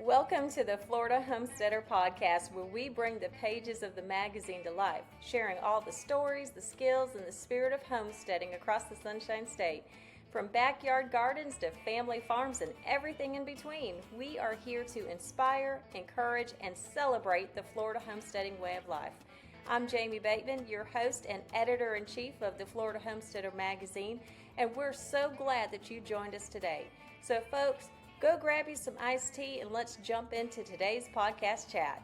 Welcome to the Florida Homesteader Podcast, where we bring the pages of the magazine to life, sharing all the stories, the skills, and the spirit of homesteading across the Sunshine State. From backyard gardens to family farms and everything in between, we are here to inspire, encourage, and celebrate the Florida homesteading way of life. I'm Jamie Bateman, your host and editor-in-chief of the Florida Homesteader magazine, and we're so glad that you joined us today. So folks, go grab you some iced tea and let's jump into today's podcast chat.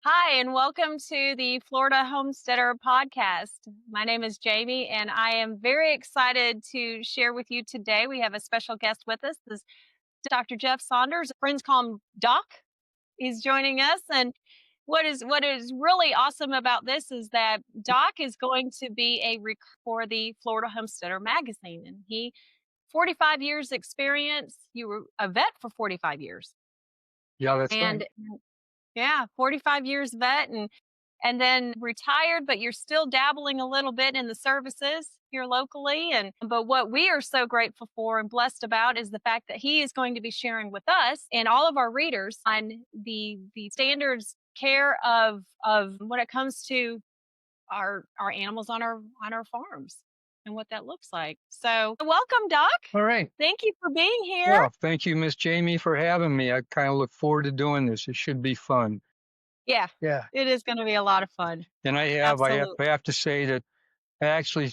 Hi, and welcome to the Florida Homesteader Podcast. My name is Jamie, and I am very excited to share with you today. We have a special guest with us. This is Dr. Jeff Saunders. Friends call him Doc. He's joining us, and what is really awesome about this is that Doc is going to be for the Florida Homesteader magazine, and he 45 years experience. You were a vet for 45 years. Yeah, that's and right. Yeah, 45 years vet and then retired, but you're still dabbling a little bit in the services here locally. But what we are so grateful for and blessed about is the fact that he is going to be sharing with us and all of our readers on the standards care of when it comes to our animals on our farms and what that looks like. So welcome, Doc. All right. Thank you for being here. Well, thank you, Miss Jamie, for having me. I kind of look forward to doing this. It should be fun. Yeah. Yeah. It is going to be a lot of fun. And I have to say that actually,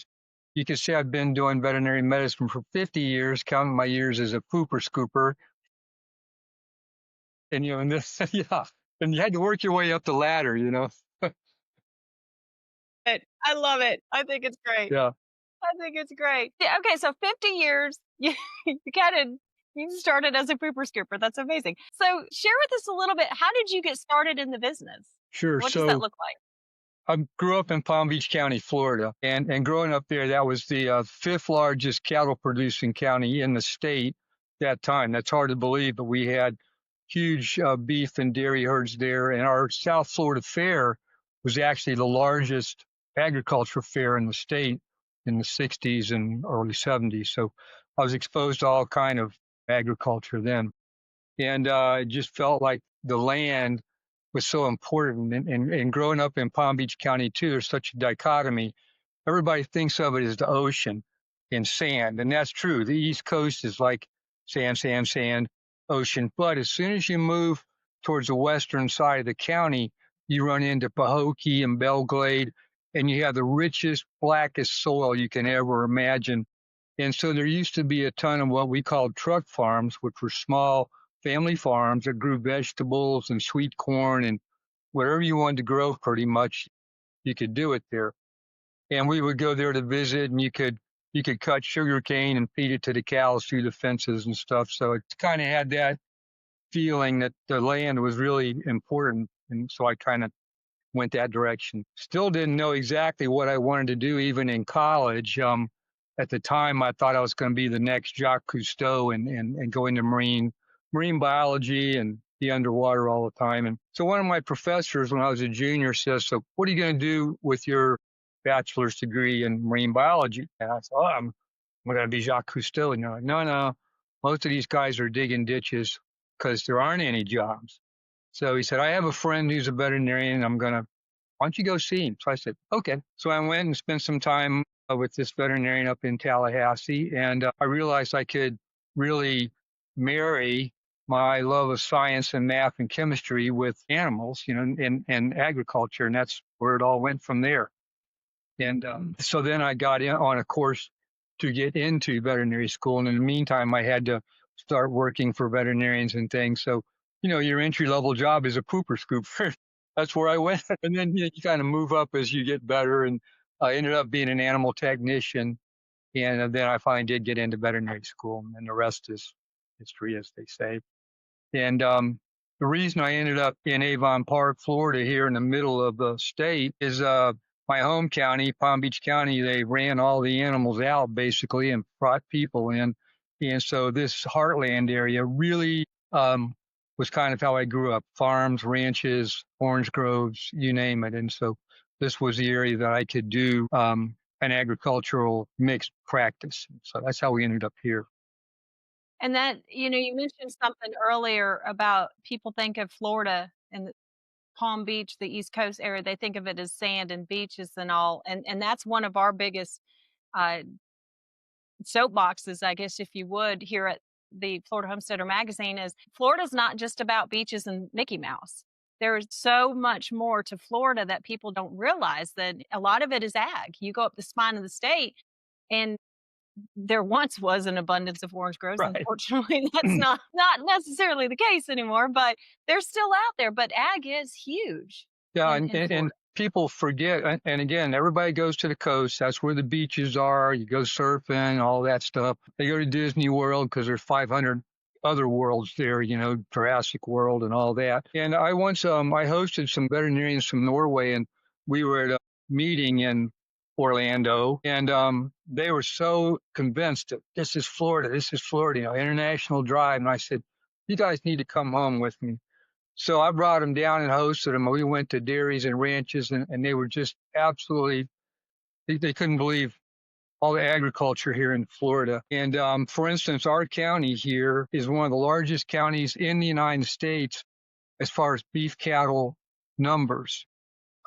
you could say I've been doing veterinary medicine for 50 years, counting my years as a pooper scooper. And, and this, yeah. And you had to work your way up the ladder, I love it. I think it's great. Yeah. I think it's great. Yeah, okay, so 50 years, you started as a pooper scooper. That's amazing. So share with us a little bit, how did you get started in the business? Sure. What does that look like? I grew up in Palm Beach County, Florida. And growing up there, that was the fifth largest cattle producing county in the state at that time. That's hard to believe, but we had huge beef and dairy herds there. And our South Florida Fair was actually the largest agriculture fair in the state in the 60s and early 70s. So I was exposed to all kind of agriculture then. And it just felt like the land was so important. And growing up in Palm Beach County, too, there's such a dichotomy. Everybody thinks of it as the ocean and sand. And that's true. The East Coast is like sand, ocean. But as soon as you move towards the western side of the county, you run into Pahokee and Belglade, and you have the richest, blackest soil you can ever imagine. And so there used to be a ton of what we called truck farms, which were small family farms that grew vegetables and sweet corn and whatever you wanted to grow pretty much, you could do it there. And we would go there to visit, and you could cut sugar cane and feed it to the cows through the fences and stuff. So it kind of had that feeling that the land was really important. And so I kind of went that direction. Still didn't know exactly what I wanted to do, even in college. At the time, I thought I was going to be the next Jacques Cousteau and go into marine biology and be underwater all the time. And so one of my professors, when I was a junior, says, "So what are you going to do with your bachelor's degree in marine biology?" And I said, "Oh, I'm going to be Jacques Cousteau." And they're like, no, most of these guys are digging ditches because there aren't any jobs. So he said, "I have a friend who's a veterinarian. Why don't you go see him?" So I said, okay. So I went and spent some time with this veterinarian up in Tallahassee. And I realized I could really marry my love of science and math and chemistry with animals, and agriculture. And that's where it all went from there. And so then I got on a course to get into veterinary school. And in the meantime, I had to start working for veterinarians and things. So your entry-level job is a pooper scooper. That's where I went. And then you kind of move up as you get better. And I ended up being an animal technician. And then I finally did get into veterinary school. And the rest is history, as they say. And the reason I ended up in Avon Park, Florida, here in the middle of the state is my home county, Palm Beach County. They ran all the animals out, basically, and brought people in. And so this heartland area really was kind of how I grew up. Farms, ranches, orange groves, you name it. And so this was the area that I could do an agricultural mixed practice. So that's how we ended up here. And that, you mentioned something earlier about people think of Florida and the Palm Beach, the East Coast area, they think of it as sand and beaches and all. And that's one of our biggest uh, soapboxes, I guess, if you would, here at the Florida Homesteader magazine is Florida's not just about beaches and Mickey Mouse. There is so much more to Florida that people don't realize, that a lot of it is ag. You go up the spine of the state and there once was an abundance of orange groves. Right. Unfortunately, that's not necessarily the case anymore, but they're still out there. But ag is huge. Yeah, in and Florida. people forget, and again, everybody goes to the coast. That's where the beaches are. You go surfing, all that stuff. They go to Disney World because there's 500 other worlds there, Jurassic World and all that. And I once, I hosted some veterinarians from Norway, and we were at a meeting in Orlando, and they were so convinced that this is Florida, international drive. And I said, you guys need to come home with me. So I brought them down and hosted them. We went to dairies and ranches, and they were just absolutely, they couldn't believe all the agriculture here in Florida. And for instance, our county here is one of the largest counties in the United States as far as beef cattle numbers.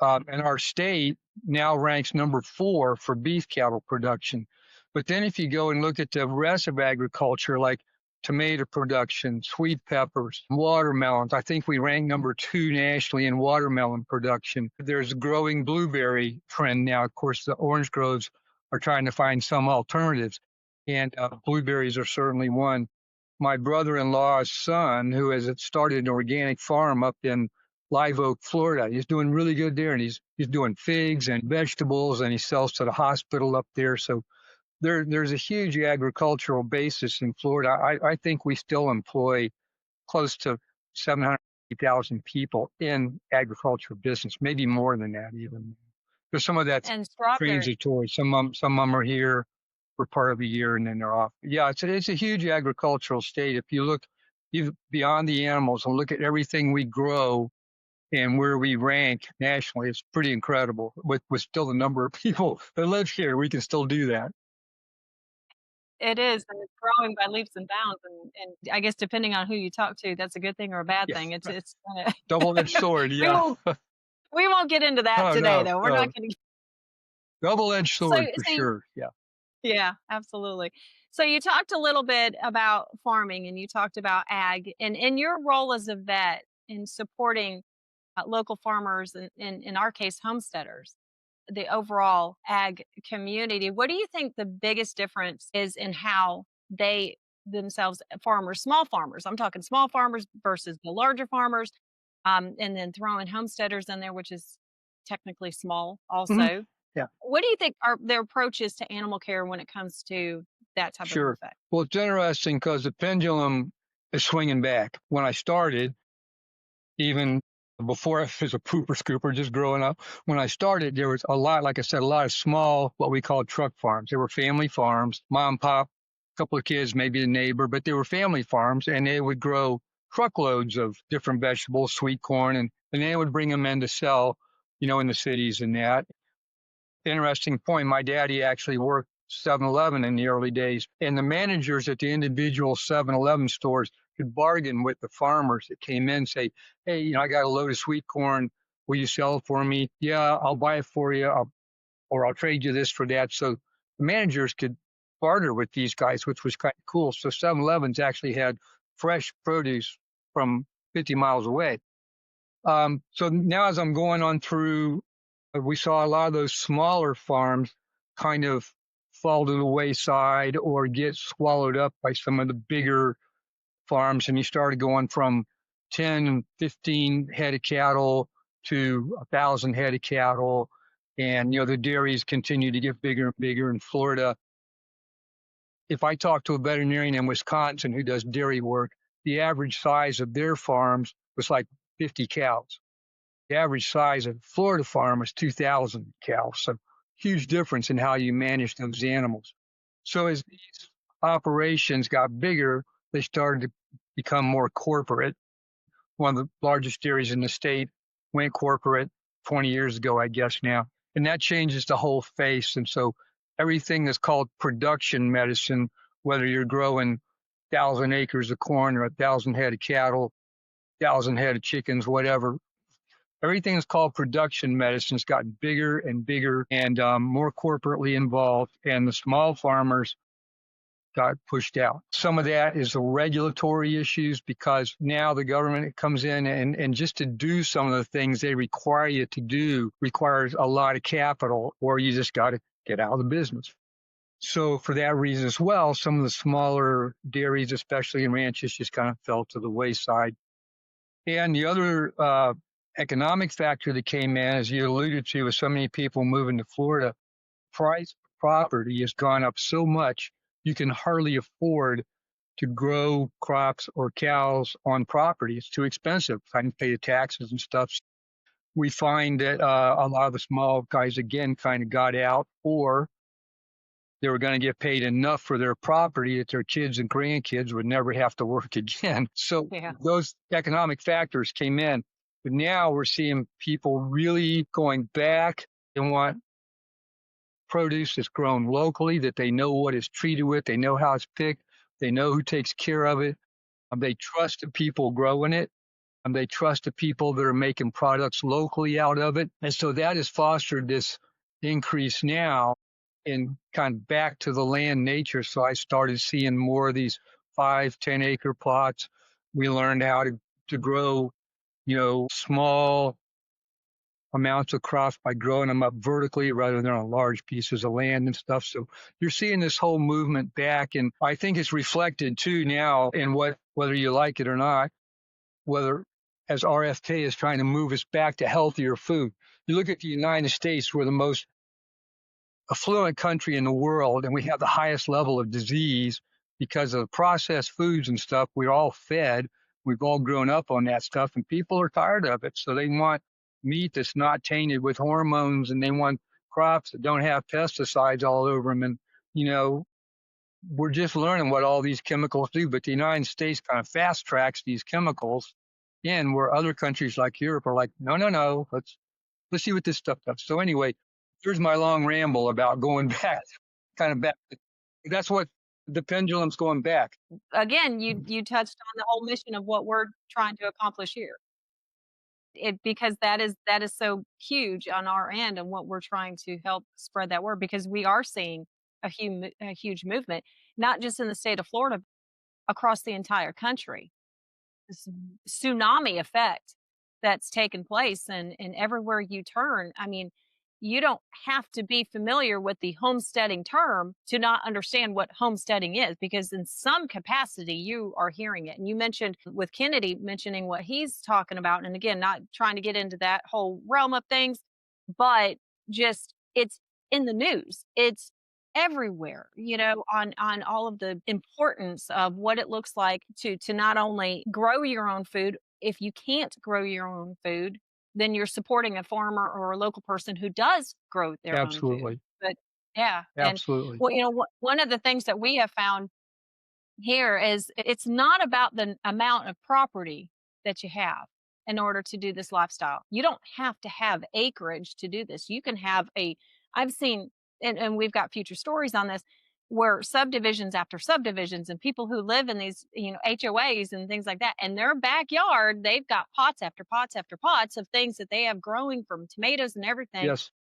And our state now ranks number 4 for beef cattle production. But then if you go and look at the rest of agriculture, like tomato production, sweet peppers, watermelons, I think we rank number 2 nationally in watermelon production. There's a growing blueberry trend now. Of course, the orange groves are trying to find some alternatives, and blueberries are certainly one. My brother-in-law's son, who has started an organic farm up in Live Oak, Florida, he's doing really good there, and he's doing figs and vegetables, and he sells to the hospital up there. So there's a huge agricultural basis in Florida. I think we still employ close to 750,000 people in agricultural business, maybe more than that even. There's some of that's transitory. Some of them are here for part of the year and then they're off. Yeah, it's a huge agricultural state. If you look even beyond the animals and look at everything we grow and where we rank nationally, it's pretty incredible. With still the number of people that live here, we can still do that. It is, and it's growing by leaps and bounds, and I guess depending on who you talk to, that's a good thing or a bad thing. It's right. it's kinda Double-edged sword, yeah. We won't get into that today, though. We're not gonna. Double-edged sword for sure, yeah. Yeah, absolutely. So you talked a little bit about farming, and you talked about ag, and in your role as a vet in supporting local farmers, and in our case, homesteaders, the overall ag community. What do you think the biggest difference is in how they themselves, farmers, small farmers, I'm talking small farmers versus the larger farmers, and then throwing homesteaders in there, which is technically small also. Mm-hmm. Yeah. What do you think are their approaches to animal care when it comes to that type of effect? Well, it's interesting because the pendulum is swinging back. When I started, even before I was a pooper scooper, just growing up, when I started, there was a lot, like I said, a lot of small, what we call truck farms. They were family farms, mom, pop, a couple of kids, maybe a neighbor, but they were family farms, and they would grow truckloads of different vegetables, sweet corn, and they would bring them in to sell, in the cities and that. Interesting point, my daddy actually worked 7-Eleven in the early days, and the managers at the individual 7-Eleven stores could bargain with the farmers that came in, say, hey, I got a load of sweet corn. Will you sell it for me? Yeah, I'll buy it for you, or I'll trade you this for that. So the managers could barter with these guys, which was kind of cool. So 7-Elevens actually had fresh produce from 50 miles away. So now as I'm going on through, we saw a lot of those smaller farms kind of fall to the wayside or get swallowed up by some of the bigger farms, and you started going from 10 and 15 head of cattle to 1,000 head of cattle, and the dairies continue to get bigger and bigger in Florida. If I talk to a veterinarian in Wisconsin who does dairy work, the average size of their farms was like 50 cows. The average size of Florida farm was 2,000 cows. So huge difference in how you manage those animals. So as these operations got bigger, they started to become more corporate. One of the largest dairies in the state went corporate 20 years ago, I guess now. And that changes the whole face. And so everything is called production medicine, whether you're growing 1,000 acres of corn or 1,000 head of cattle, 1,000 head of chickens, whatever. Everything is called production medicine. It's gotten bigger and bigger and more corporately involved, and the small farmers got pushed out. Some of that is the regulatory issues because now the government comes in and just to do some of the things they require you to do requires a lot of capital, or you just got to get out of the business. So for that reason as well, some of the smaller dairies, especially in ranches, just kind of fell to the wayside. And the other economic factor that came in, as you alluded to, with so many people moving to Florida, price of property has gone up so much you can hardly afford to grow crops or cows on property. It's too expensive. I can pay the taxes and stuff. We find that a lot of the small guys, again, kind of got out, or they were going to get paid enough for their property that their kids and grandkids would never have to work again. So those economic factors came in. But now we're seeing people really going back and want produce that's grown locally, that they know what it's treated with, they know how it's picked, they know who takes care of it. They trust the people growing it, and they trust the people that are making products locally out of it. And so that has fostered this increase now in kind of back to the land nature. So I started seeing more of these 5-10 acre plots. We learned how to grow, small amounts of crops by growing them up vertically rather than on large pieces of land and stuff. So you're seeing this whole movement back, and I think it's reflected too now in whether you like it or not, whether as RFK is trying to move us back to healthier food. You look at the United States, we're the most affluent country in the world, and we have the highest level of disease because of processed foods and stuff. We're all fed. We've all grown up on that stuff, and people are tired of it. So they want meat that's not tainted with hormones, and they want crops that don't have pesticides all over them. And, we're just learning what all these chemicals do, but the United States kind of fast tracks these chemicals in, where other countries like Europe are like, no, let's see what this stuff does. So anyway, here's my long ramble about going back, kind of back. That's what the pendulum's going back. Again, you touched on the whole mission of what we're trying to accomplish here. Because that is so huge on our end, and what we're trying to help spread that word, because we are seeing a huge movement, not just in the state of Florida, across the entire country. This tsunami effect that's taken place, and everywhere you turn. I mean, you don't have to be familiar with the homesteading term to not understand what homesteading is, because in some capacity you are hearing it. And you mentioned with Kennedy mentioning what he's talking about, and again, not trying to get into that whole realm of things, but just it's in the news. It's everywhere, on all of the importance of what it looks like to not only grow your own food. If you can't grow your own food, then you're supporting a farmer or a local person who does grow their own food. But yeah, absolutely. And well, one of the things that we have found here is it's not about the amount of property that you have in order to do this lifestyle. You don't have to have acreage to do this. You can have I've seen, and we've got future stories on this, where subdivisions after subdivisions, and people who live in these, HOAs and things like that, in their backyard, they've got pots after pots after pots of things that they have growing, from tomatoes and everything. Yes.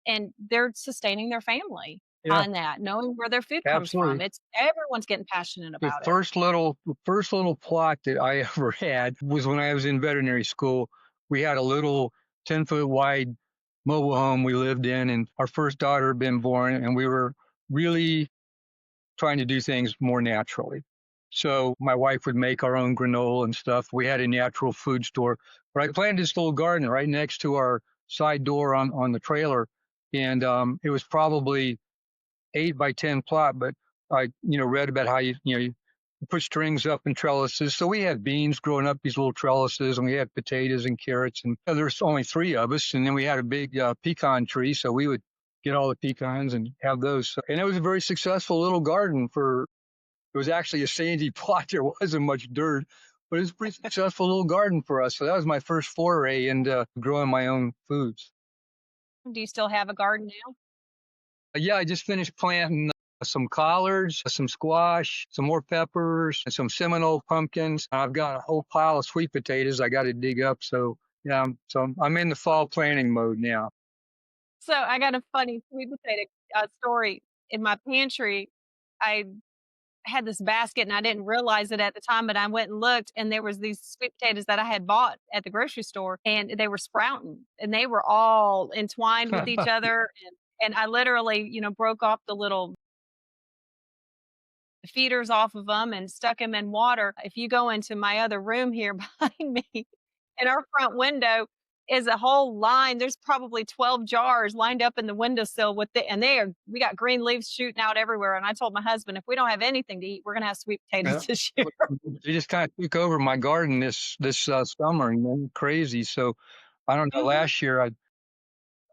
And they're sustaining their family on that, knowing where their food comes from. It's everyone's getting passionate about it. The first little plot that I ever had was when I was in veterinary school. We had a little 10-foot wide mobile home we lived in, and our first daughter had been born, and we were really trying to do things more naturally. So my wife would make our own granola and stuff. We had a natural food store. But I planted this little garden right next to our side door on the trailer. And it was probably 8 by 10 plot, but I, read about how you put strings up in trellises. So we had beans growing up these little trellises, and we had potatoes and carrots, and there's only 3 of us. And then we had a big pecan tree. So we would get all the pecans and have those. And it was a very successful little garden it was actually a sandy plot. There wasn't much dirt, but it was a pretty successful little garden for us. So that was my first foray into growing my own foods. Do you still have a garden now? Yeah, I just finished planting some collards, some squash, some more peppers, and some Seminole pumpkins. I've got a whole pile of sweet potatoes I got to dig up. So yeah, so I'm in the fall planting mode now. So I got a funny sweet potato story in my pantry. I had this basket and I didn't realize it at the time, but I went and looked and there was these sweet potatoes that I had bought at the grocery store and they were sprouting and they were all entwined with each other. And I literally, broke off the little feeders off of them and stuck them in water. If you go into my other room here behind me, in our front window is a whole line. There's probably 12 jars lined up in the windowsill and we got green leaves shooting out everywhere. And I told my husband, if we don't have anything to eat, we're going to have sweet potatoes Yeah. this year. They just kind of took over my garden this summer, and then crazy. So I don't know. Mhm. Last year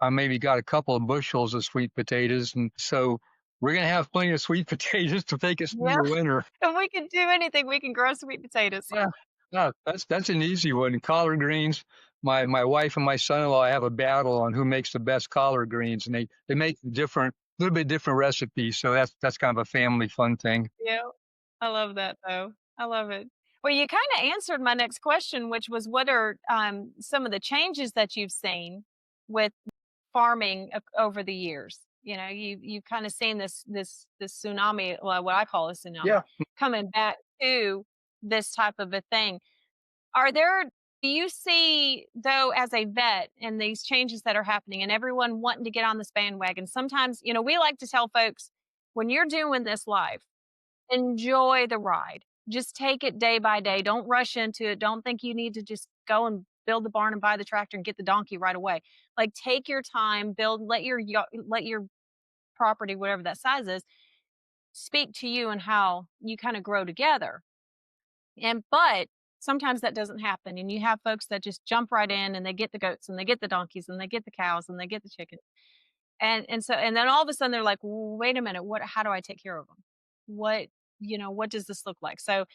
I maybe got a couple of bushels of sweet potatoes, and so we're gonna have plenty of sweet potatoes to take us through Yeah. the winter. If we can do anything, we can grow sweet potatoes. Yeah, yeah, that's an easy one. Collard greens. My wife and my son-in-law have a battle on who makes the best collard greens, and they make little bit different recipes. So that's kind of a family fun thing. Yeah. I love that though. I love it. Well, you kind of answered my next question, which was what are some of the changes that you've seen with farming over the years? You kind of seen this tsunami, well, what I call a tsunami, Yeah, coming back to this type of a thing. Are there Do you see, though, as a vet and these changes that are happening and everyone wanting to get on this bandwagon, sometimes, we like to tell folks when you're doing this live, enjoy the ride. Just take it day by day. Don't rush into it. Don't think you need to just go and build the barn and buy the tractor and get the donkey right away. Like take your time, let your property, whatever that size is, speak to you and how you kind of grow together. But sometimes that doesn't happen and you have folks that just jump right in and they get the goats and they get the donkeys and they get the cows and they get the chickens. And then all of a sudden they're like, "Wait a minute, how do I take care of them? What does this look like?" So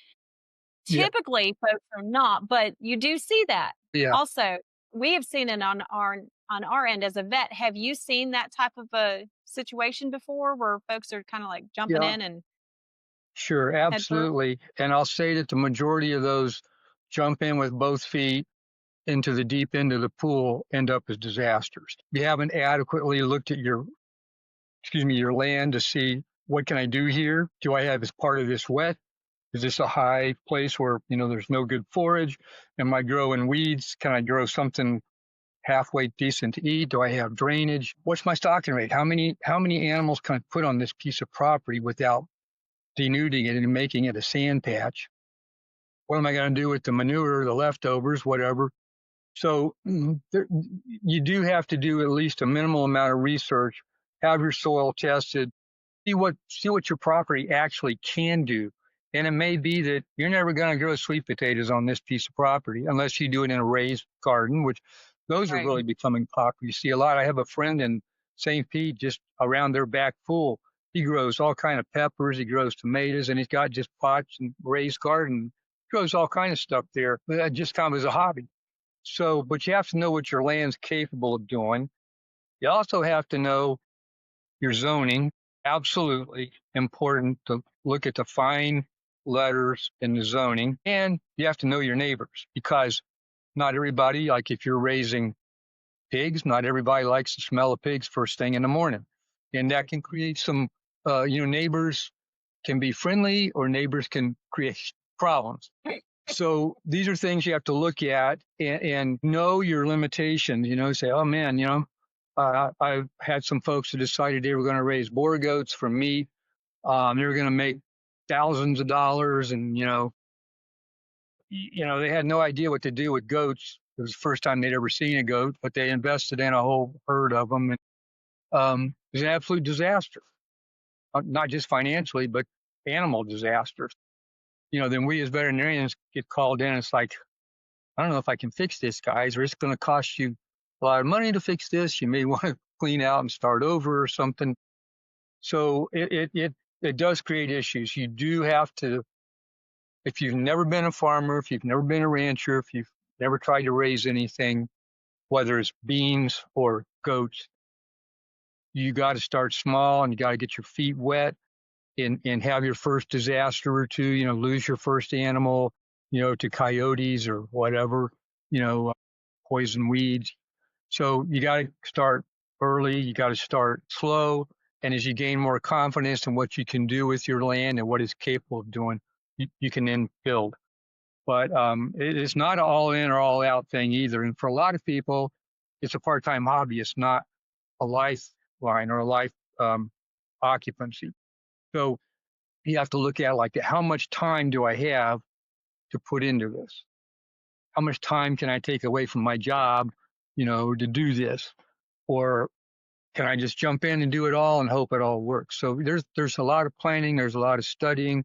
yeah, typically folks are not, but you do see that. yeah, Also, we have seen it on our end as a vet. Have you seen that type of a situation before where folks are kind of like jumping yeah. in and Sure, head first? absolutely. And I'll say that the majority of those jump in with both feet into the deep end of the pool end up as disasters. You haven't adequately looked at your land to see what can I do here? Do I have as part of this wet? Is this a high place where, there's no good forage? Am I growing weeds? Can I grow something halfway decent to eat? Do I have drainage? What's my stocking rate? How many animals can I put on this piece of property without denuding it and making it a sand patch? What am I going to do with the manure, the leftovers, whatever? So you do have to do at least a minimal amount of research, have your soil tested, see what your property actually can do. And it may be that you're never going to grow sweet potatoes on this piece of property unless you do it in a raised garden, which those are Right. really becoming popular. You see a lot. I have a friend in St. Pete, just around their back pool. He grows all kind of peppers. He grows tomatoes, and he's got just pots and raised garden. He grows all kind of stuff there, but that just kind of as a hobby. So, but you have to know what your land's capable of doing. You also have to know your zoning. Absolutely important to look at the fine letters in the zoning, and you have to know your neighbors because not everybody, like if you're raising pigs, not everybody likes the smell of pigs first thing in the morning, and that can create some. Neighbors can be friendly, or neighbors can create problems. So these are things you have to look at and know your limitations. Say, oh man, I've had some folks who decided they were going to raise boar goats for meat. They were going to make thousands of dollars, and they had no idea what to do with goats. It was the first time they'd ever seen a goat, but they invested in a whole herd of them. And, it was an absolute disaster, not just financially, but animal disasters. Then we as veterinarians get called in. It's like, I don't know if I can fix this, guys, or it's going to cost you a lot of money to fix this. You may want to clean out and start over or something. So it does create issues. You do have to, if you've never been a farmer, if you've never been a rancher, if you've never tried to raise anything, whether it's beans or goats, you got to start small and you got to get your feet wet and have your first disaster or two, lose your first animal, to coyotes or whatever, poison weeds. So you got to start early. You got to start slow. And as you gain more confidence in what you can do with your land and what it's capable of doing, you can then build. But it's not an all in or all out thing either. And for a lot of people, it's a part-time hobby. It's not a lifeline or a life occupancy. So you have to look at like, how much time do I have to put into this? How much time can I take away from my job, to do this? Or can I just jump in and do it all and hope it all works? So there's a lot of planning. There's a lot of studying.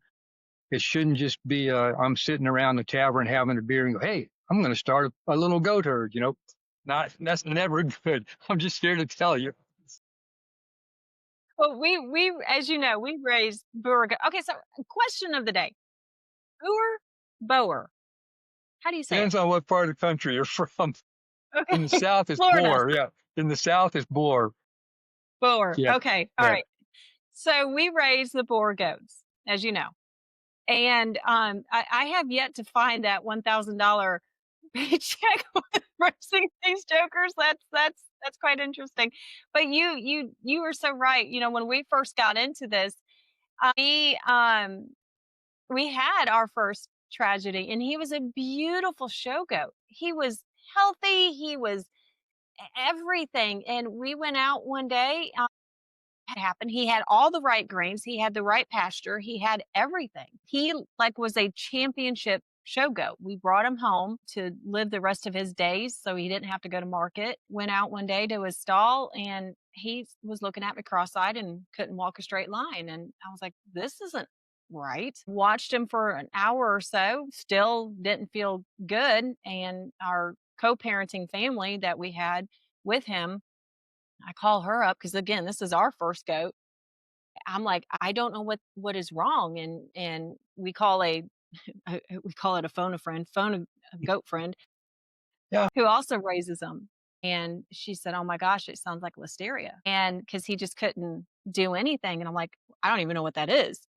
It shouldn't just be I'm sitting around the tavern having a beer and go, hey, I'm going to start a little goat herd, That's never good. I'm just here to tell you. Well, we as you know, we raise boer. Okay, so question of the day: boer. How do you say Depends it? on what part of the country you're from. Okay. In the South, it's Florida. boer. Yeah. In the South, it's boer. Boer. Yeah. Okay. All right. So we raise the boer goats, as you know. And I have yet to find that $1,000 paycheck with raising these jokers. That's quite interesting. But you were so right. When we first got into this, we had our first tragedy, and he was a beautiful show goat. He was healthy. He was everything. And we went out one day. Had happened. He had all the right greens. He had the right pasture. He had everything. He was a championship show goat. We brought him home to live the rest of his days so he didn't have to go to market. Went out one day to his stall and he was looking at me cross-eyed and couldn't walk a straight line. And I was like, this isn't right. Watched him for an hour or so, still didn't feel good. And our co-parenting family that we had with him, I call her up because again, this is our first goat. I'm like, I don't know what is wrong, and we call we call it a phone a goat friend, Yeah. who also raises them. And she said, "Oh my gosh, it sounds like listeria," and because he just couldn't do anything, and I'm like, I don't even know what that is.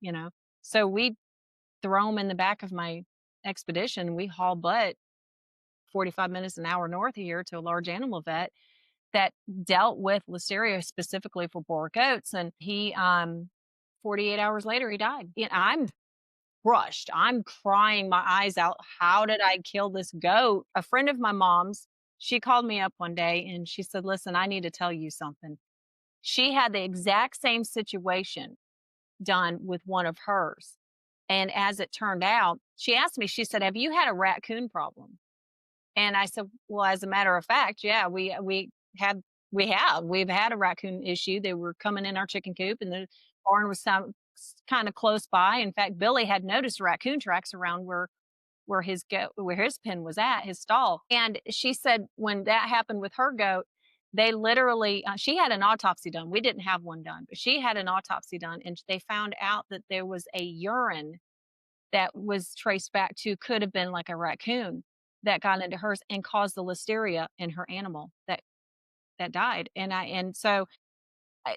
So we throw him in the back of my expedition. We haul butt 45 minutes an hour north of here to a large animal vet that dealt with listeria specifically for boer goats. And he, 48 hours later, he died. I'm crushed. I'm crying my eyes out. How did I kill this goat? A friend of my mom's, she called me up one day and she said, listen, I need to tell you something. She had the exact same situation done with one of hers. And as it turned out, she asked me, she said, have you had a raccoon problem? And I said, well, as a matter of fact, yeah, we've had a raccoon issue. They were coming in our chicken coop and the barn was kind of close by. In fact, Billy had noticed raccoon tracks around where his pen was at, his stall. And she said when that happened with her goat, they literally, she had an autopsy done. We didn't have one done, but she had an autopsy done and they found out that there was a urine that was traced back to, could have been like a raccoon that got into hers and caused the listeria in her animal that died. And so I,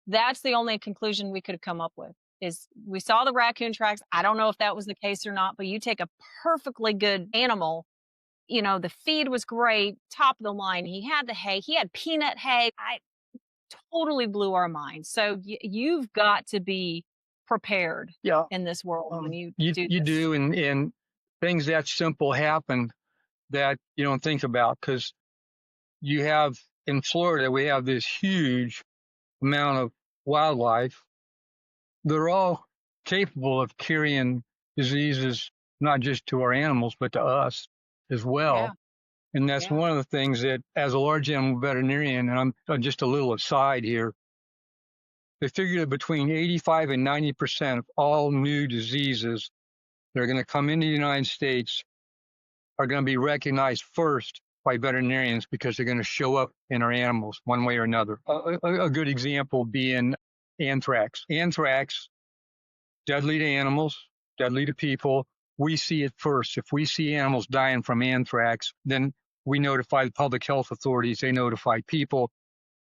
that's the only conclusion we could have come up with is we saw the raccoon tracks. I don't know if that was the case or not, but you take a perfectly good animal, the feed was great, top of the line. He had the hay, he had peanut hay. I totally blew our minds. So you've got to be prepared in this world when you do. And things that simple happen that you don't think about because you have in Florida, we have this huge amount of wildlife. They're all capable of carrying diseases, not just to our animals, but to us as well. Yeah. And that's one of the things that as a large animal veterinarian, and I'm just a little aside here, they figure that between 85 and 90% of all new diseases that are going to come into the United States are going to be recognized first by veterinarians because they're going to show up in our animals one way or another. A good example being anthrax. Anthrax, deadly to animals, deadly to people. We see it first. If we see animals dying from anthrax, then we notify the public health authorities. They notify people.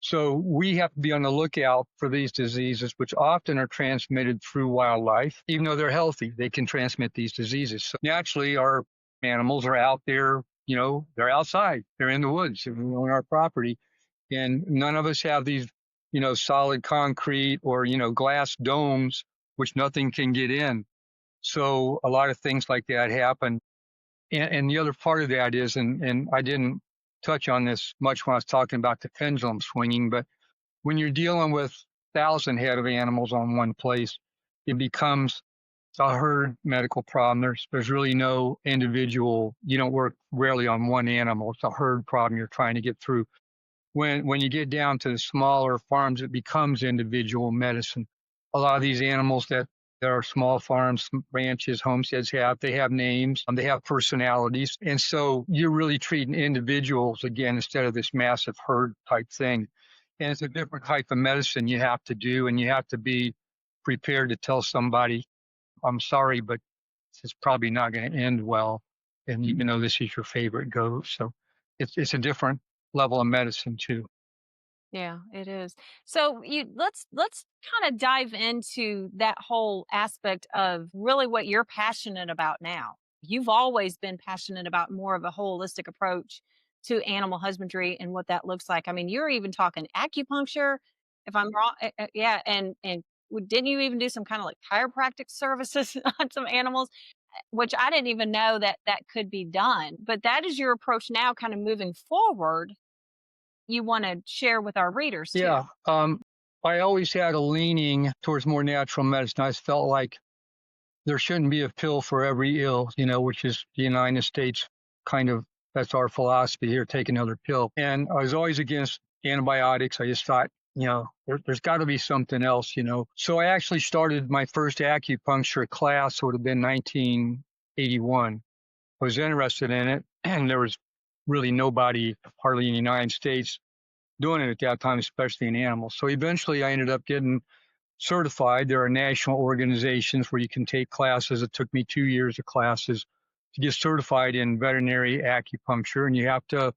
So we have to be on the lookout for these diseases, which often are transmitted through wildlife. Even though they're healthy, they can transmit these diseases. So naturally, our animals are out there, they're outside, they're in the woods, on our property. And none of us have these, solid concrete or, glass domes, which nothing can get in. So a lot of things like that happen. And the other part of that is, and I didn't touch on this much when I was talking about the pendulum swinging, but when you're dealing with 1,000 head of animals on one place, it becomes a herd medical problem. There's really no individual. You don't work rarely on one animal. It's a herd problem you're trying to get through. When you get down to the smaller farms, it becomes individual medicine. A lot of these animals that are small farms, ranches, homesteads they have names, they have personalities. And so you're really treating individuals again instead of this massive herd type thing. And it's a different type of medicine you have to do, and you have to be prepared to tell somebody, I'm sorry, but it's probably not going to end well. And even though this is your favorite goat. So it's a different level of medicine too. Yeah, it is. So let's kind of dive into that whole aspect of really what you're passionate about now. You've always been passionate about more of a holistic approach to animal husbandry and what that looks like. I mean, you're even talking acupuncture, if I'm wrong. Yeah, and didn't you even do some kind of like chiropractic services on some animals, which I didn't even know that that could be done. But that is your approach now, kind of moving forward you want to share with our readers too. Yeah. I always had a leaning towards more natural medicine. I felt like there shouldn't be a pill for every ill, which is the United States kind of, that's our philosophy here, take another pill. And I was always against antibiotics. I just thought, there's got to be something else, So I actually started my first acupuncture class, would have been 1981. I was interested in it, and there was really nobody, hardly in the United States, doing it at that time, especially in animals. So eventually I ended up getting certified. There are national organizations where you can take classes. It took me 2 years of classes to get certified in veterinary acupuncture, and you have to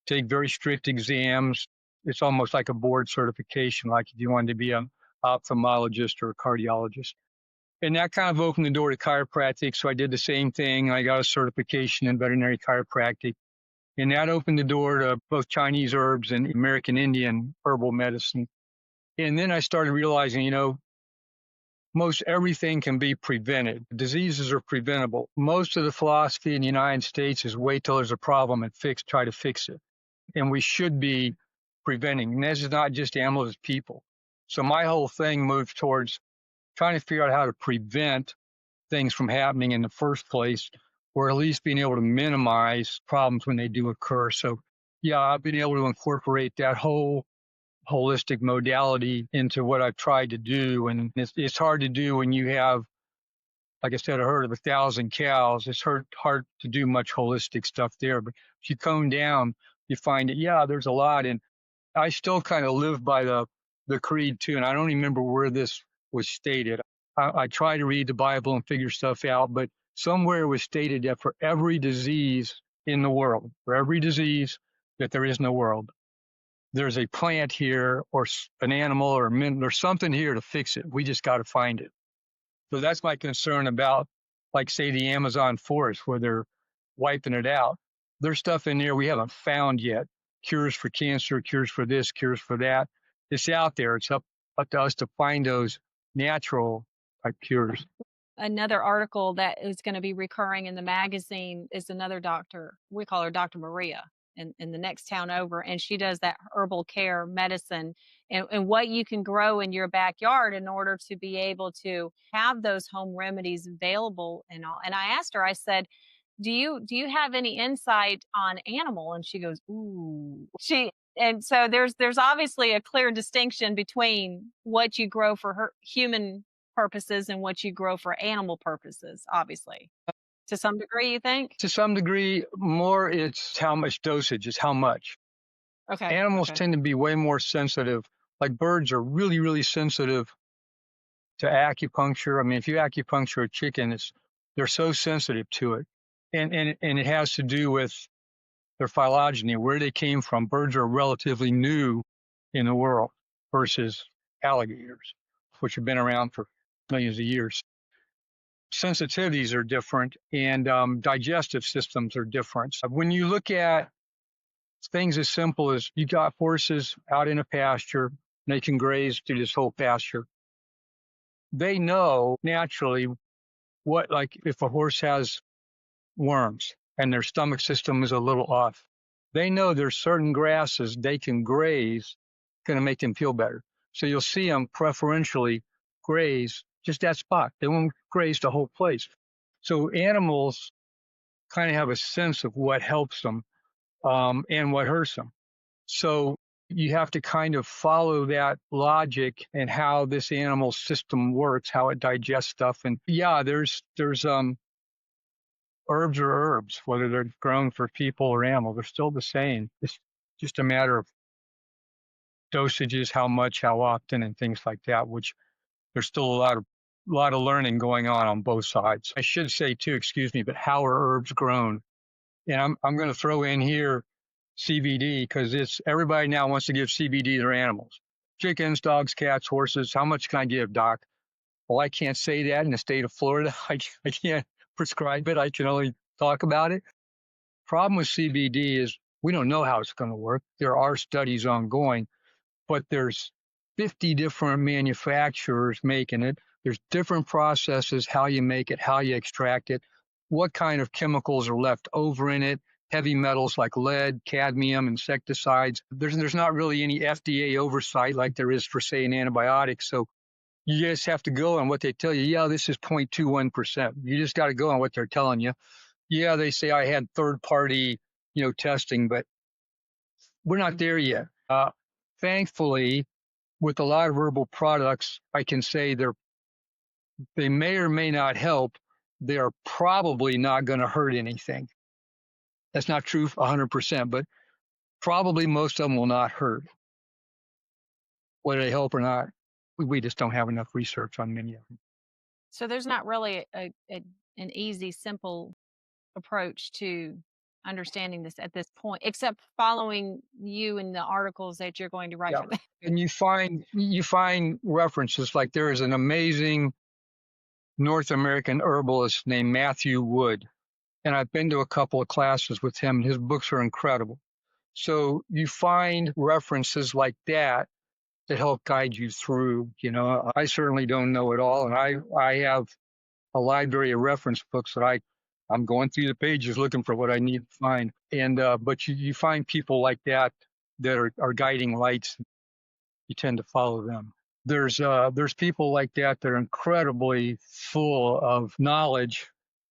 take very strict exams. It's almost like a board certification, like if you wanted to be an ophthalmologist or a cardiologist. And that kind of opened the door to chiropractic. So I did the same thing. I got a certification in veterinary chiropractic. And that opened the door to both Chinese herbs and American Indian herbal medicine. And then I started realizing, most everything can be prevented. Diseases are preventable. Most of the philosophy in the United States is wait till there's a problem and try to fix it. And we should be preventing. And this is not just animals, it's people. So my whole thing moved towards trying to figure out how to prevent things from happening in the first place, or at least being able to minimize problems when they do occur. So, yeah, I've been able to incorporate that whole holistic modality into what I've tried to do. And it's hard to do when you have, like I said, a herd of 1,000 cows. It's hard to do much holistic stuff there. But if you cone down, you find that, yeah, there's a lot. And I still kind of live by the creed too. And I don't remember where this was stated. I try to read the Bible and figure stuff out, but somewhere it was stated that for every disease in the world, for every disease that there is in the world, there's a plant here or an animal or there's something here to fix it. We just got to find it. So that's my concern about, like, say, the Amazon forest where they're wiping it out. There's stuff in there we haven't found yet. Cures for cancer, cures for this, cures for that. It's out there. It's up to us to find those natural type cures. Another article that is going to be recurring in the magazine is another doctor. We call her Dr. Maria in the next town over. And she does that herbal care medicine and what you can grow in your backyard in order to be able to have those home remedies available and all. And I asked her, I said, do you have any insight on animal? And she goes, ooh. And so there's obviously a clear distinction between what you grow for her human purposes and what you grow for animal purposes, obviously. To some degree, you think? To some degree, more it's how much dosage, is how much. Okay. Animals tend to be way more sensitive. Like birds are really, really sensitive to acupuncture. I mean, if you acupuncture a chicken, they're so sensitive to it. And it has to do with their phylogeny, where they came from. Birds are relatively new in the world versus alligators, which have been around for millions of years. Sensitivities are different, and digestive systems are different. When you look at things as simple as you got horses out in a pasture, and they can graze through this whole pasture. They know naturally what, like if a horse has worms and their stomach system is a little off, they know there's certain grasses they can graze going to make them feel better. So you'll see them preferentially graze just that spot. They won't graze the whole place. So animals kind of have a sense of what helps them and what hurts them. So you have to kind of follow that logic and how this animal system works, how it digests stuff. And yeah, there's herbs are herbs, whether they're grown for people or animals, they're still the same. It's just a matter of dosages, how much, how often, and things like that, which there's still a lot of learning going on both sides. I should say too, excuse me, but how are herbs grown? And I'm going to throw in here CBD because it's everybody now wants to give CBD to their animals. Chickens, dogs, cats, horses. How much can I give, doc? Well, I can't say that in the state of Florida. I can't prescribe it. I can only talk about it. Problem with CBD is we don't know how it's going to work. There are studies ongoing, but there's 50 different manufacturers making it. There's different processes, how you make it, how you extract it, what kind of chemicals are left over in it, heavy metals like lead, cadmium, insecticides. There's not really any FDA oversight like there is for, say, an antibiotic. So you just have to go on what they tell you. Yeah, this is 0.21%. You just got to go on what they're telling you. Yeah, they say I had third-party, testing, but we're not there yet. Thankfully, with a lot of herbal products, I can say they may or may not help. They are probably not going to hurt anything. That's not true 100%, but probably most of them will not hurt. Whether they help or not, we just don't have enough research on many of them. So there's not really an easy, simple approach to understanding this at this point, except following you in the articles that you're going to write for them. And you find references, like there is an amazing North American herbalist named Matthew Wood. And I've been to a couple of classes with him. His books are incredible. So you find references like that help guide you through. I certainly don't know it all. And I have a library of reference books that I'm going through the pages looking for what I need to find. And but you find people like that are guiding lights. You tend to follow them. There's people like that are incredibly full of knowledge,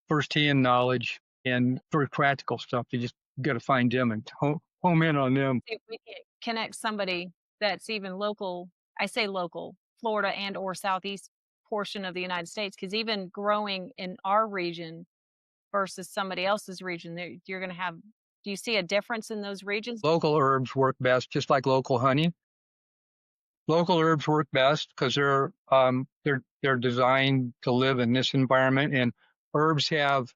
firsthand knowledge, and very practical stuff. You just got to find them and home in on them. If we can connect somebody that's even local, I say local, Florida and or Southeast portion of the United States, because even growing in our region versus somebody else's region, you're going to have, do you see a difference in those regions? Local herbs work best, just like local honey. Local herbs work best because they're designed to live in this environment, and herbs have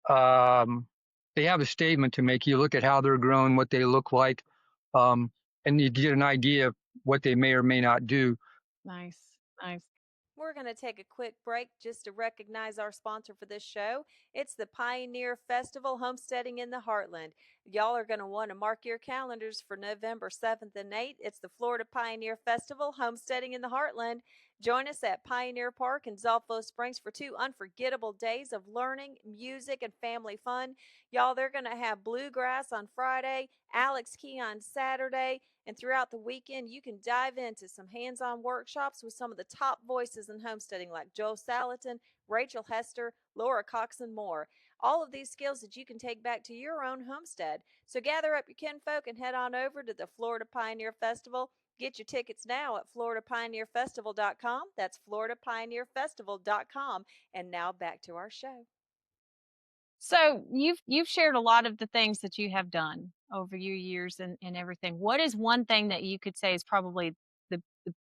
they have a statement to make. You look at how they're grown, what they look like, and you get an idea of what they may or may not do. Nice. We're going to take a quick break just to recognize our sponsor for this show. It's the Pioneer Festival Homesteading in the Heartland. Y'all are going to want to mark your calendars for November 7th and 8th. It's the Florida Pioneer Festival Homesteading in the Heartland. Join us at Pioneer Park in Zolfo Springs for 2 unforgettable days of learning, music, and family fun. Y'all, they're going to have bluegrass on Friday, Alex Key on Saturday, and throughout the weekend, you can dive into some hands-on workshops with some of the top voices in homesteading like Joel Salatin, Rachel Hester, Laura Cox, and more. All of these skills that you can take back to your own homestead. So gather up your kinfolk and head on over to the Florida Pioneer Festival. Get your tickets now at floridapioneerfestival.com. That's floridapioneerfestival.com. And now back to our show. So you've shared a lot of the things that you have done over your years and everything. What is one thing that you could say is probably the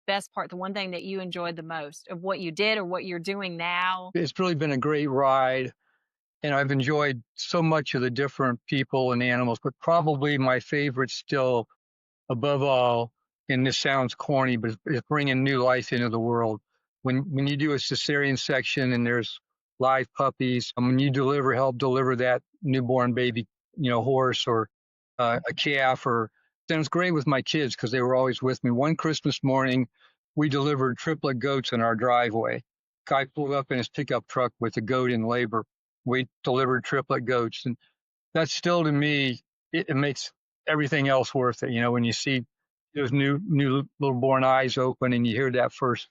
best part, the one thing that you enjoyed the most of what you did or what you're doing now? It's really been a great ride, and I've enjoyed so much of the different people and animals, but probably my favorite still above all, and this sounds corny, but it's bringing new life into the world. When you do a cesarean section and there's live puppies, when you help deliver that newborn baby, horse or a calf, or then it's great with my kids because they were always with me. One Christmas morning, we delivered triplet goats in our driveway. Guy pulled up in his pickup truck with a goat in labor. We delivered triplet goats, and that's still to me, it makes everything else worth it. When you see those new little born eyes open and you hear that first,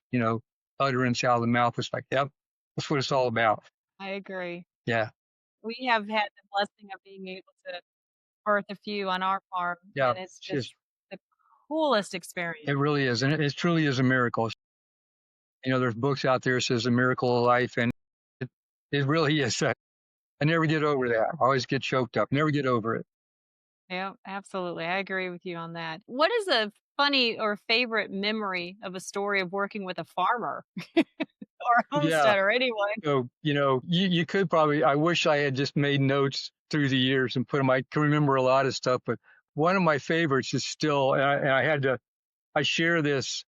utterance out of the mouth, it's like, yep, that's what it's all about. I agree. Yeah. We have had the blessing of being able to birth a few on our farm, Yeah. and it's just the coolest experience. It really is. And it truly is a miracle. There's books out there that says a miracle of life, and it really is. I never get over that. I always get choked up. Never get over it. Yeah, absolutely. I agree with you on that. What is a funny or favorite memory of a story of working with a farmer or a homesteader, anyone? So, you could probably, I wish I had just made notes through the years and put them, I can remember a lot of stuff, but one of my favorites is still, and I share this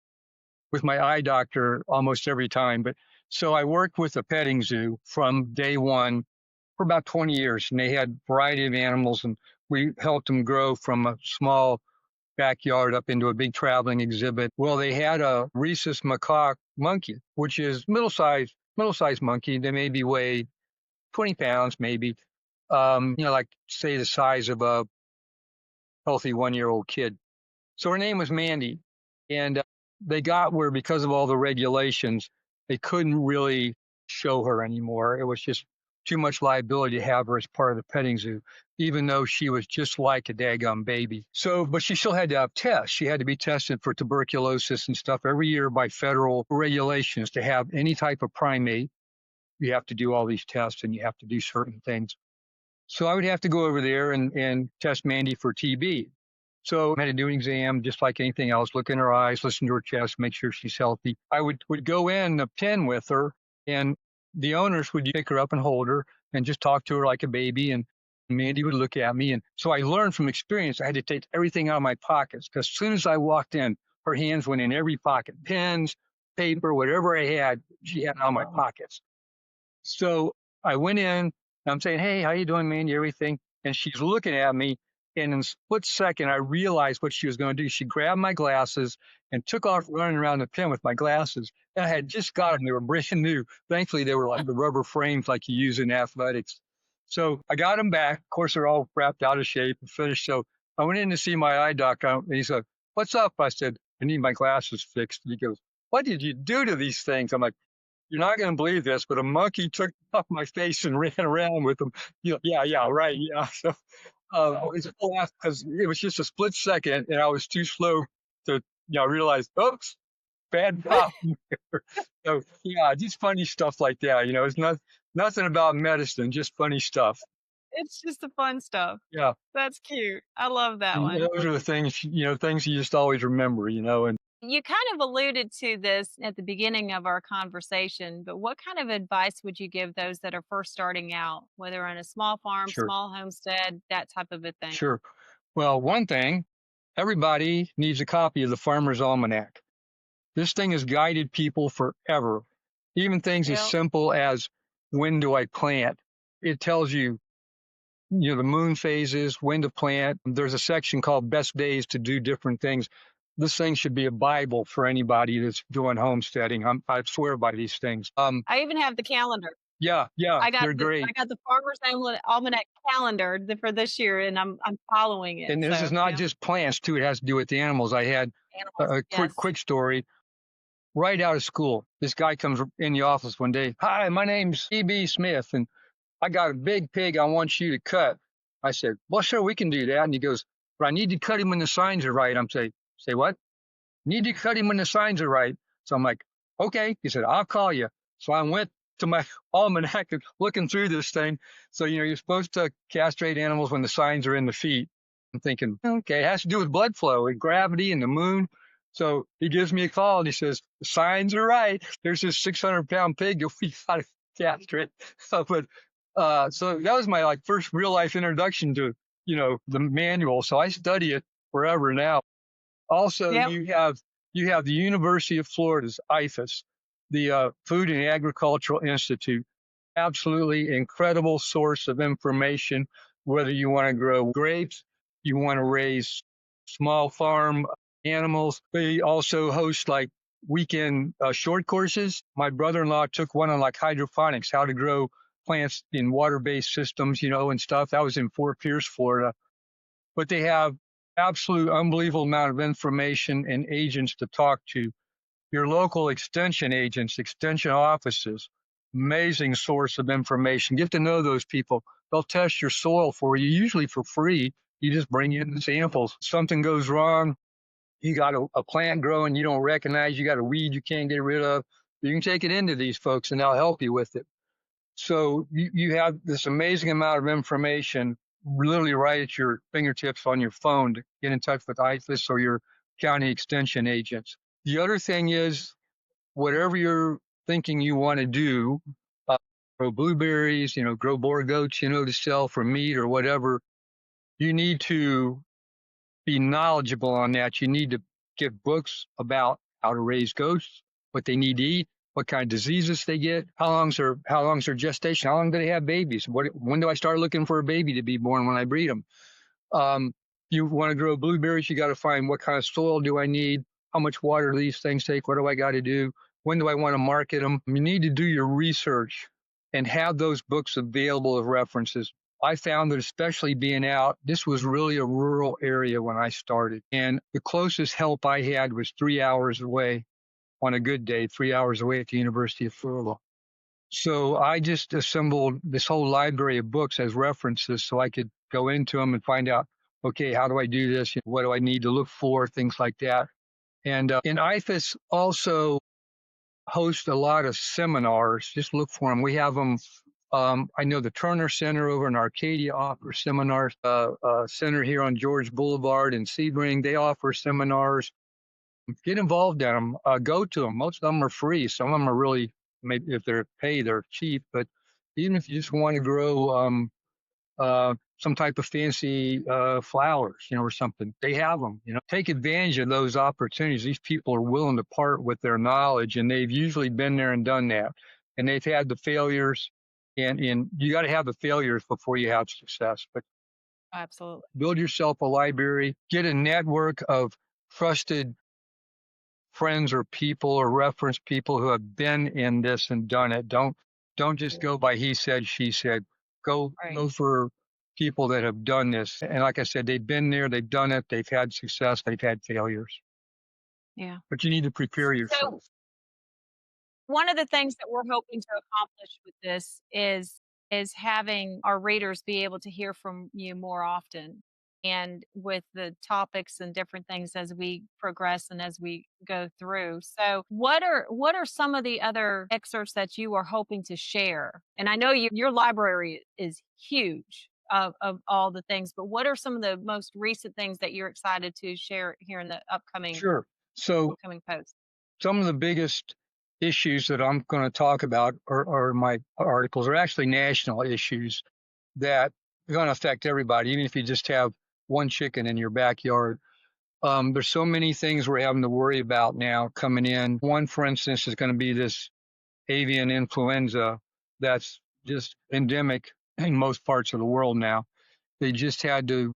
with my eye doctor almost every time, but so I worked with a petting zoo from day one for about 20 years, and they had a variety of animals, and we helped them grow from a small backyard up into a big traveling exhibit. Well, they had a rhesus macaque monkey, which is middle-sized monkey. They maybe weigh 20 pounds, maybe, like say the size of a healthy 1-year-old kid. So her name was Mandy, and they got where, because of all the regulations, they couldn't really show her anymore. It was just too much liability to have her as part of the petting zoo, even though she was just like a daggum baby. So, but she still had to have tests. She had to be tested for tuberculosis and stuff every year by federal regulations. To have any type of primate, you have to do all these tests and you have to do certain things. So I would have to go over there and test Mandy for TB. So I had to do an exam just like anything else, look in her eyes, listen to her chest, make sure she's healthy. I would go in the pen with her, and the owners would pick her up and hold her and just talk to her like a baby. And Mandy would look at me. And so I learned from experience, I had to take everything out of my pockets, because as soon as I walked in, her hands went in every pocket, pens, paper, whatever I had, she had in all my pockets. So I went in, I'm saying, hey, how you doing, Mandy, everything? And she's looking at me. And in a split second, I realized what she was going to do. She grabbed my glasses and took off running around the pen with my glasses. And I had just got them. They were brand new. Thankfully, they were like the rubber frames like you use in athletics. So I got them back. Of course, they're all wrapped out of shape and finished. So I went in to see my eye doctor, and he said, what's up? I said, I need my glasses fixed. And he goes, what did you do to these things? I'm like, you're not going to believe this, but a monkey took off my face and ran around with them. Yeah, right. Yeah. So I was laughed because it was just a split second, and I was too slow to realize, oops, bad pop. So yeah, just funny stuff like that. It's nothing about medicine, just funny stuff. It's just the fun stuff. Yeah. That's cute. I love that one. Those are the things, things you just always remember, and you kind of alluded to this at the beginning of our conversation, but what kind of advice would you give those that are first starting out, whether on a small farm, Sure. small homestead, that type of a thing? Sure. Well, one thing, everybody needs a copy of the Farmer's Almanac. This thing has guided people forever. Even things as simple as, when do I plant? It tells you, the moon phases, when to plant. There's a section called best days to do different things. This thing should be a Bible for anybody that's doing homesteading. I swear by these things. I even have the calendar. Yeah, they're great. I got the Farmer's Almanac calendar for this year, and I'm following it. And this is not just plants too; it has to do with the animals. I had a quick story. Right out of school, this guy comes in the office one day. Hi, my name's E.B. Smith, and I got a big pig I want you to cut. I said, well, sure, we can do that. And he goes, but I need to cut him when the signs are right. I'm saying, say what? Need to cut him when the signs are right. So I'm like, okay. He said, I'll call you. So I went to my almanac and looking through this thing. So, you're supposed to castrate animals when the signs are in the feet. I'm thinking, okay, it has to do with blood flow and gravity and the moon. So he gives me a call and he says, the signs are right. There's this 600-pound pig you'll be got to castrate. So that was my first real life introduction to, the manual. So I study it forever now. Also, Yep. you have the University of Florida's IFAS, the Food and Agricultural Institute. Absolutely incredible source of information, whether you want to grow grapes, you want to raise small farm animals. They also host like weekend short courses. My brother-in-law took one on like hydroponics, how to grow plants in water-based systems, and stuff. That was in Fort Pierce, Florida. But they have absolute unbelievable amount of information and agents to talk to. Your local extension agents, extension offices, amazing source of information. Get to know those people. They'll test your soil for you, usually for free. You just bring in the samples. Something goes wrong, you got a plant growing you don't recognize, you got a weed you can't get rid of, you can take it into these folks and they'll help you with it. So you have this amazing amount of information literally right at your fingertips on your phone to get in touch with IFAS or your county extension agents. The other thing is, whatever you're thinking you want to do, grow blueberries, grow boar goats, to sell for meat or whatever, you need to be knowledgeable on that. You need to get books about how to raise goats, what they need to eat, what kind of diseases they get, how long's their gestation, how long do they have babies, when do I start looking for a baby to be born when I breed them. You want to grow blueberries, you got to find what kind of soil do I need, how much water do these things take, what do I got to do, when do I want to market them. You need to do your research and have those books available as references. I found that especially being out, this was really a rural area when I started. And the closest help I had was 3 hours away on a good day, 3 hours away at the University of Florida. So I just assembled this whole library of books as references so I could go into them and find out, okay, how do I do this? What do I need to look for? Things like that. And IFAS also hosts a lot of seminars. Just look for them. We have them. I know the Turner Center over in Arcadia offers seminars. Center here on George Boulevard in Sebring, they offer seminars. Get involved in them. Go to them. Most of them are free. Some of them are really, maybe if they're paid, they're cheap. But even if you just want to grow some type of fancy flowers, or something, they have them. Take advantage of those opportunities. These people are willing to part with their knowledge, and they've usually been there and done that. And they've had the failures, and you got to have the failures before you have success. But absolutely, build yourself a library. Get a network of trusted friends or people or reference people who have been in this and done it. Don't just go by he said, she said. Go for people that have done this. And like I said, they've been there, they've done it, they've had success, they've had failures. Yeah. But you need to prepare yourself. So one of the things that we're hoping to accomplish with this is having our readers be able to hear from you more often, and with the topics and different things as we progress and as we go through. So what are some of the other excerpts that you are hoping to share? And I know your library is huge of all the things, but what are some of the most recent things that you're excited to share here in the upcoming post? Some of the biggest issues that I'm going to talk about or my articles are actually national issues that are going to affect everybody, even if you just have one chicken in your backyard. There's so many things we're having to worry about now coming in. One, for instance, is going to be this avian influenza that's just endemic in most parts of the world now. They just had to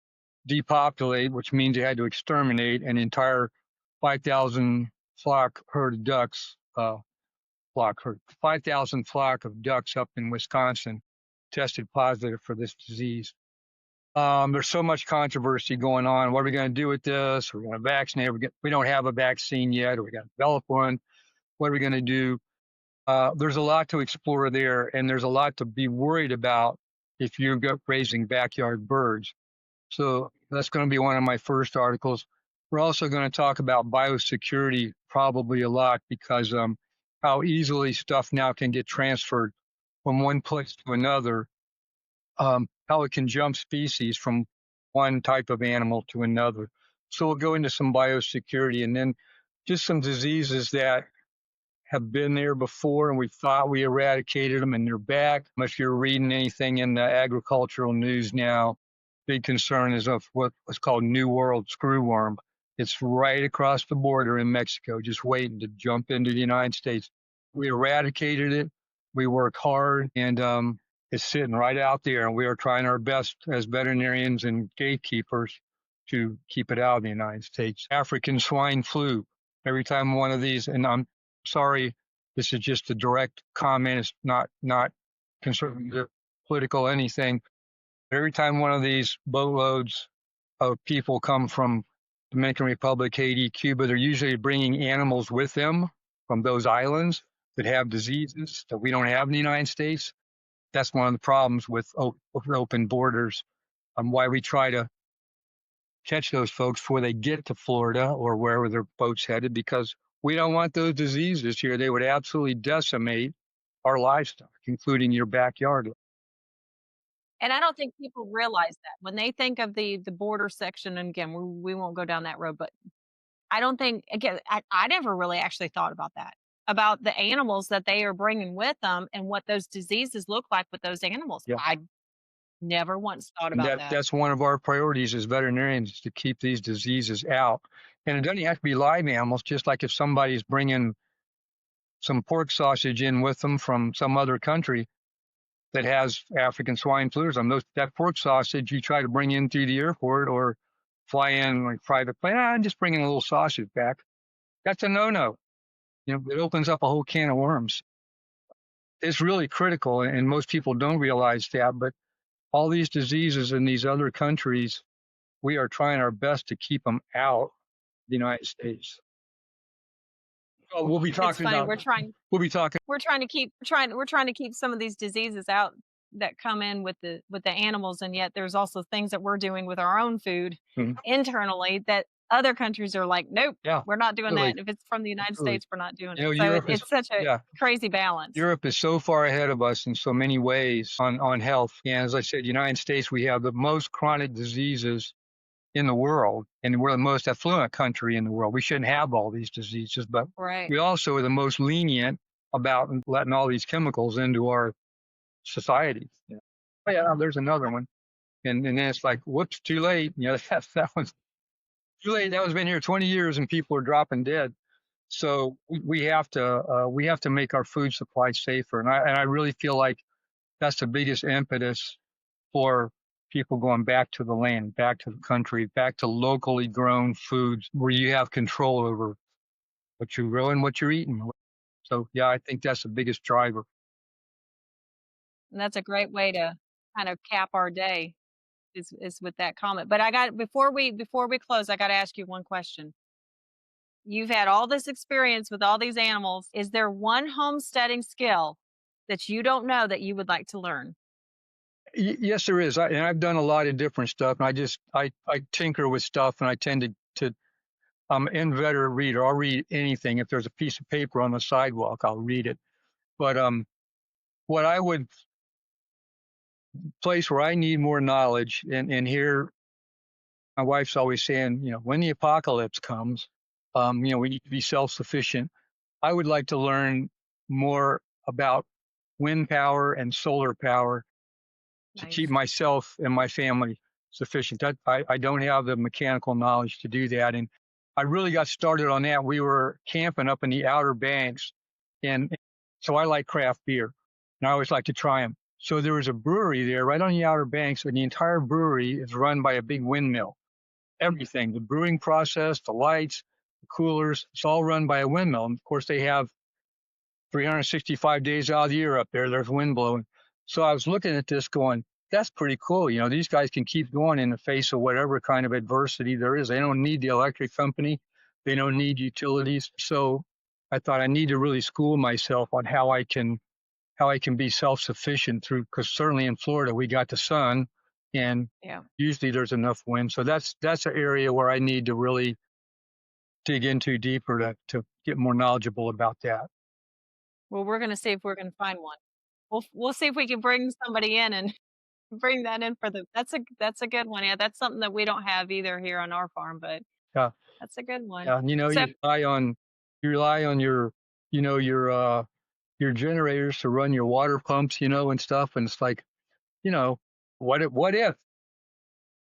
depopulate, which means they had to exterminate an entire 5,000 flock herd of ducks, 5,000 flock of ducks up in Wisconsin tested positive for this disease. There's so much controversy going on. What are we going to do with this? We're going to vaccinate. We don't have a vaccine yet, or we got to develop one. What are we going to do? There's a lot to explore there, and there's a lot to be worried about if you're raising backyard birds. So that's going to be one of my first articles. We're also going to talk about biosecurity probably a lot, because how easily stuff now can get transferred from one place to another. How it can jump species from one type of animal to another. So we'll go into some biosecurity, and then just some diseases that have been there before and we thought we eradicated them and they're back. If you're reading anything in the agricultural news now, big concern is of what's called New World screwworm. It's right across the border in Mexico, just waiting to jump into the United States. We eradicated it. We work hard, and it's sitting right out there. And we are trying our best as veterinarians and gatekeepers to keep it out of the United States. African swine flu. Every time one of these, and I'm sorry, this is just a direct comment. It's not conservative, political, anything. Every time one of these boatloads of people come from Dominican Republic, Haiti, Cuba, they're usually bringing animals with them from those islands that have diseases that we don't have in the United States. That's one of the problems with open borders. Why we try to catch those folks before they get to Florida or wherever their boat's headed, because we don't want those diseases here. They would absolutely decimate our livestock, including your backyard. And I don't think people realize that when they think of the border section. And again, we won't go down that road, but I don't think, again, I never really actually thought about that, about the animals that they are bringing with them and what those diseases look like with those animals. Yeah. I never once thought about that. That's one of our priorities as veterinarians, to keep these diseases out. And it doesn't have to be live animals, just like if somebody's bringing some pork sausage in with them from some other country that has African swine flu or something, that pork sausage you try to bring in through the airport or fly in like private plane, I'm just bringing a little sausage back. That's a no-no. It opens up a whole can of worms. It's really critical, and most people don't realize that, but all these diseases in these other countries, we are trying our best to keep them out of the United States. Well, we'll be talking about. We're trying to keep some of these diseases out that come in with the animals, and yet there's also things that we're doing with our own food internally that other countries are like, nope, we're not doing that. If it's from the United States, we're not doing it. So it's such a crazy balance. Europe is so far ahead of us in so many ways on health. And as I said, United States, we have the most chronic diseases in the world, and we're the most affluent country in the world. We shouldn't have all these diseases, but we also are the most lenient about letting all these chemicals into our society. Oh yeah, there's another one. And then it's like, whoops, too late. That one's too late. That one's been here 20 years and people are dropping dead. So we have to make our food supply safer. And I really feel like that's the biggest impetus for people going back to the land, back to the country, back to locally grown foods where you have control over what you grow and what you're eating. So yeah, I think that's the biggest driver. And that's a great way to kind of cap our day is with that comment. But before we close, I got to ask you one question. You've had all this experience with all these animals. Is there one homesteading skill that you don't know that you would like to learn? Yes, there is. And I've done a lot of different stuff. And I tinker with stuff, and I tend to I'm an inveterate reader. I'll read anything. If there's a piece of paper on the sidewalk, I'll read it. But what I would place where I need more knowledge, and here my wife's always saying, when the apocalypse comes, we need to be self-sufficient. I would like to learn more about wind power and solar power to keep myself and my family sufficient. I don't have the mechanical knowledge to do that. And I really got started on that. We were camping up in the Outer Banks, and so I like craft beer, and I always like to try them. So there was a brewery there right on the Outer Banks, and the entire brewery is run by a big windmill. Everything, the brewing process, the lights, the coolers, it's all run by a windmill. And of course, they have 365 days out of the year up there. There's wind blowing. So I was looking at this going, that's pretty cool. These guys can keep going in the face of whatever kind of adversity there is. They don't need the electric company. They don't need utilities. So I thought I need to really school myself on how I can be self-sufficient because certainly in Florida, we got the sun, and usually there's enough wind. So that's an area where I need to really dig into deeper to get more knowledgeable about that. Well, we're going to see if we're going to find one. We'll see if we can bring somebody in and bring that in that's a good one. Yeah, that's something that we don't have either here on our farm, but that's a good one. Yeah, you rely on your generators to run your water pumps, and stuff. And it's like, what if?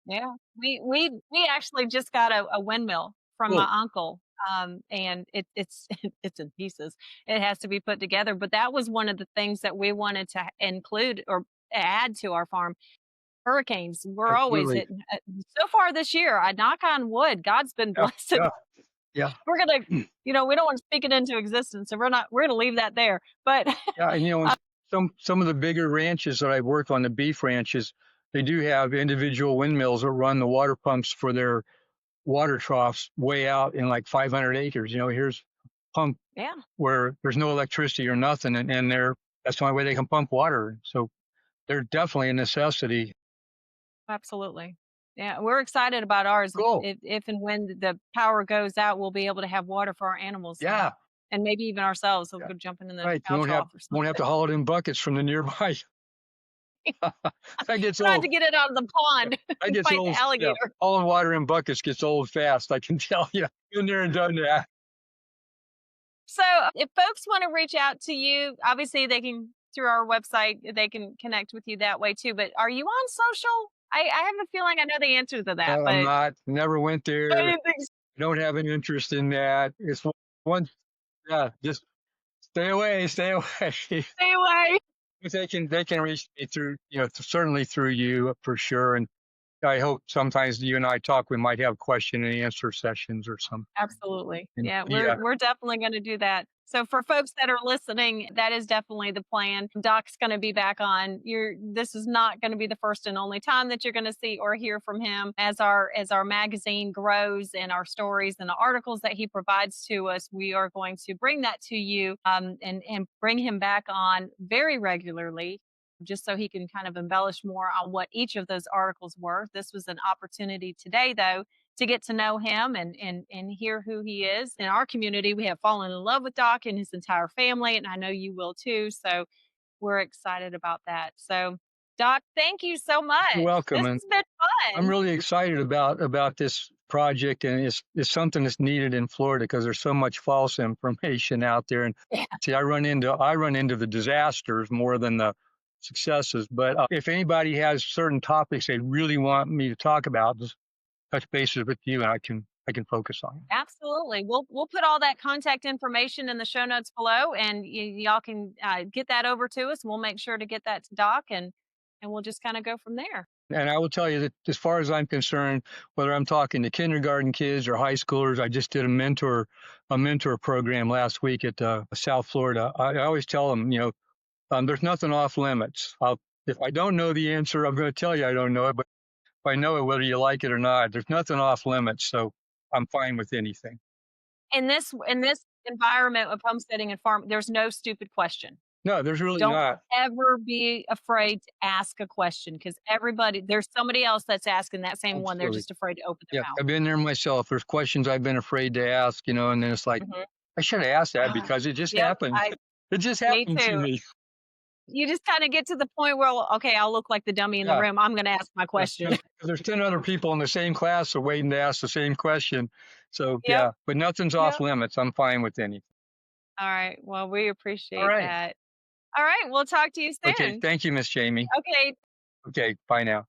Yeah, we actually just got a windmill from Cool. my uncle. And it's it's in pieces. It has to be put together. But that was one of the things that we wanted to include or add to our farm. Hurricanes, we're always Absolutely. hitting. So far this year, I knock on wood, God's been Yeah. blessed. Yeah. We're gonna, Yeah. we don't want to speak it into existence, so we're gonna leave that there. But Yeah, and some of the bigger ranches that I work on, the beef ranches, they do have individual windmills that run the water pumps for their water troughs way out in like 500 acres. Here's a pump yeah, where there's no electricity or nothing, and that's the only way they can pump water. So they're definitely a necessity. absolutely. Yeah, we're excited about ours. Cool. If and when the power goes out, we'll be able to have water for our animals. Yeah. And maybe even ourselves. So Yeah. we'll jump in the Right. You cow trough or won't have to something. haul it in buckets from the nearby. That gets Trying old. to get it out of the pond That and gets fight old. the Yeah. alligator. Hauling water in buckets gets old fast. I can tell you. Been there and done that. So if folks want to reach out to you, obviously they can through our website, they can connect with you that way too. But are you on social? I have a feeling I know the answer to that, I'm but not. Never went I there. didn't think so. Don't have an interest in that. It's one. Yeah. Just stay away. Stay away. Stay away. They can reach me through, certainly through you for sure. And I hope sometimes you and I talk, we might have question and answer sessions or something. Absolutely. And Yeah, yeah, we're definitely going to do that. So for folks that are listening, that is definitely the plan. Doc's going to be back on. This is not going to be the first and only time that you're going to see or hear from him as our magazine grows and our stories and the articles that he provides to us. We are going to bring that to you and bring him back on very regularly, just so he can kind of embellish more on what each of those articles were. This was an opportunity today, though, to get to know him and hear who he is. In our community, we have fallen in love with Doc and his entire family, and I know you will too. So we're excited about that. So, Doc, thank you so much. you're welcome. This And has been I'm fun. really excited about this project, and it's something that's needed in Florida because there's so much false information out there. And Yeah. see, I run into the disasters more than the successes. But if anybody has certain topics they really want me to talk about, just touch bases with you, and I can focus on it. Absolutely. We'll put all that contact information in the show notes below, and y'all can get that over to us. We'll make sure to get that to Doc, and we'll just kind of go from there. And I will tell you that as far as I'm concerned, whether I'm talking to kindergarten kids or high schoolers, I just did a mentor program last week at South Florida. I always tell them, there's nothing off limits. If I don't know the answer, I'm going to tell you I don't know it. But if I know it, whether you like it or not, there's nothing off limits. So I'm fine with anything. In this environment of homesteading and farm, there's no stupid question. No, there's really Don't not. ever be afraid to ask a question, because there's somebody else that's asking that same one. They're Absolutely. just afraid to open their Yeah, mouth. I've been there myself. There's questions I've been afraid to ask, and then it's like, Mhm. I should have asked that because it just Yep, happened. It just happened to too. me. You just kind of get to the point where, okay, I'll look like the dummy in the Yeah. room. I'm going to ask my question. There's 10 other people in the same class who are waiting to ask the same question. So, Yep. yeah, but nothing's off Yep. limits. I'm fine with anything. All right. Well, we appreciate All right. that. All right. We'll talk to you soon. Okay, thank you, Miss Jamie. Okay. Okay, bye now.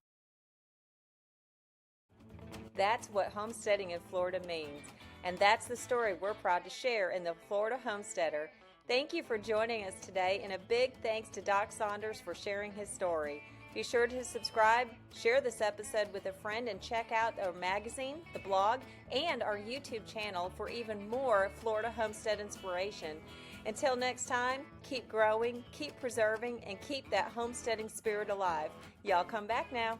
That's what homesteading in Florida means. And that's the story we're proud to share in the Florida Homesteader. Thank you for joining us today, and a big thanks to Doc Saunders for sharing his story. Be sure to subscribe, share this episode with a friend, and check out our magazine, the blog, and our YouTube channel for even more Florida homestead inspiration. Until next time, keep growing, keep preserving, and keep that homesteading spirit alive. Y'all come back now.